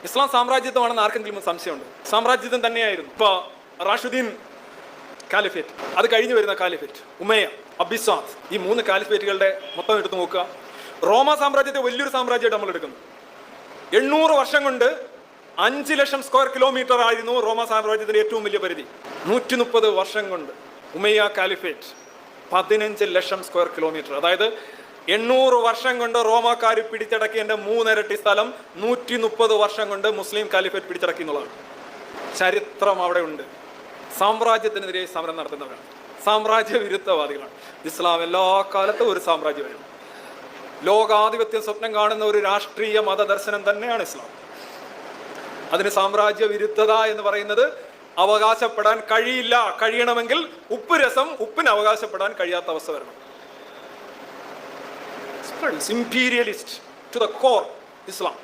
ഇസ്ലാം സാമ്രാജ്യത്വമാണെന്ന് ആർക്കെങ്കിലും സംശയമുണ്ട്? സാമ്രാജ്യത്വം തന്നെയായിരുന്നു. ഇപ്പൊ റാഷിദീൻ കാലിഫേറ്റ്, അത് കഴിഞ്ഞു വരുന്ന കാലിഫേറ്റ്, ഉമയ്യ, അബ്ബാസിദ്, ഈ 3 കാലിഫേറ്റുകളുടെ മൊത്തം എടുത്ത് നോക്കുക. റോമ സാമ്രാജ്യത്തെ വലിയൊരു സാമ്രാജ്യമായിട്ട് നമ്മൾ എടുക്കുന്നു. 800 വർഷം കൊണ്ട് 5 ലക്ഷം സ്ക്വയർ കിലോമീറ്റർ ആയിരുന്നു റോമ സാമ്രാജ്യത്തിന്റെ ഏറ്റവും വലിയ പരിധി. 130 വർഷം കൊണ്ട് ഉമയ്യ കാലിഫേറ്റ് 15 ലക്ഷം സ്ക്വയർ കിലോമീറ്റർ. അതായത് 800 വർഷം കൊണ്ട് റോമാക്കാർ പിടിച്ചടക്കിയതിന്റെ 3 ഇരട്ടി സ്ഥലം 130 വർഷം കൊണ്ട് മുസ്ലിം കാലിഫേറ്റ് പിടിച്ചടക്കി എന്നുള്ളതാണ്. ചരിത്രം അവിടെ ഉണ്ട്. സാമ്രാജ്യത്തിനെതിരെ സമരം നടത്തുന്നവരാണ്, സാമ്രാജ്യ വിരുദ്ധവാദികളാണ്. ഇസ്ലാം എല്ലാ കാലത്തും ഒരു സാമ്രാജ്യമായിരുന്നു. ലോകാധിപത്യം സ്വപ്നം കാണുന്ന ഒരു രാഷ്ട്രീയ മതദർശനം തന്നെയാണ് ഇസ്ലാം. അതിന് സാമ്രാജ്യ വിരുദ്ധത എന്ന് പറയുന്നത് അവകാശപ്പെടാൻ കഴിയില്ല. കഴിയണമെങ്കിൽ ഉപ്പ് രസം ഉപ്പിന് അവകാശപ്പെടാൻ കഴിയാത്ത അവസ്ഥ വരണം. Imperialist to the core Islam.